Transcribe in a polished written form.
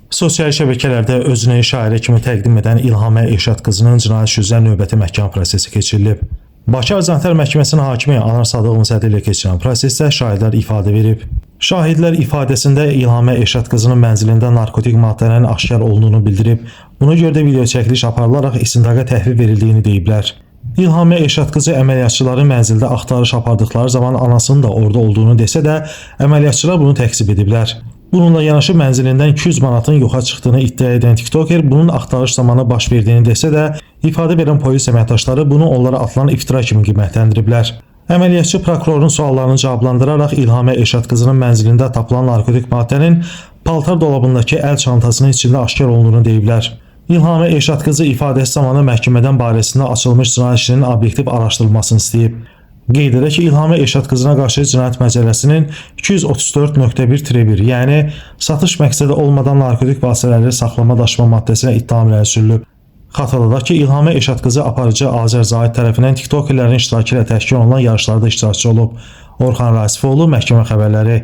Sosial şəbəkələrdə özünü şairə kimi təqdim edən İlhamə Elşad qızının cinayət işi üzrə növbəti məhkəmə prosesi keçirilib. Bakı Azərbaycan Məhkəməsinin hakimi Anar Sadıqovzadə ilə keçirilən prosesdə şahidlər ifadə verib. Şahidlər ifadəsində İlhamə Elşad qızının mənzilində narkotik maddələrin aşkar olduğunu bildirib. Buna görə də video çəkiliş aparılaraq istintaqa təhvil verildiyini deyiblər. İlhamə Elşad qızı əməliyyatçıların mənzildə axtarış apardıqları zaman anasının da orada olduğunu desə də, əməliyyatçılar bunu təkzib ediblər. Bununla yanaşı mənzilindən 200 manatın yoxa çıxdığını iddia edən TikToker bunun axtarış zamanı baş verdiyini desə də, ifadə verən polis əməkdaşları bunu onlara atılan iftira kimi qiymətləndiriblər. Əməliyyatçı prokurorun suallarını cavablandıraraq İlhamə Elşad qızının mənzilində tapılan narkotik maddənin paltar dolabındakı əl çantasının içində aşkar olduğunu deyiblər. İlhamə Elşad qızı ifadəsi zamanı məhkəmədən barəsində açılmış cinayət işinin obyektiv araşdırılmasını istəyib. Qeyd edək ki, İlhamə Elşad qızına qarşı Cinayət Məcəlləsinin 234.1-1, yəni satış məqsədi olmadan narkotik vasitələri saxlama daşıma maddəsinə ittiham irəli sürülüb. Xatırladaq ki, İlhamə Elşad qızı aparıcı Azər Zahid tərəfindən TikTokerlərin iştirakı ilə təşkil olunan yarışlarda iştirakçı olub. Orxan Rasifoğlu, məhkəmə xəbərləri.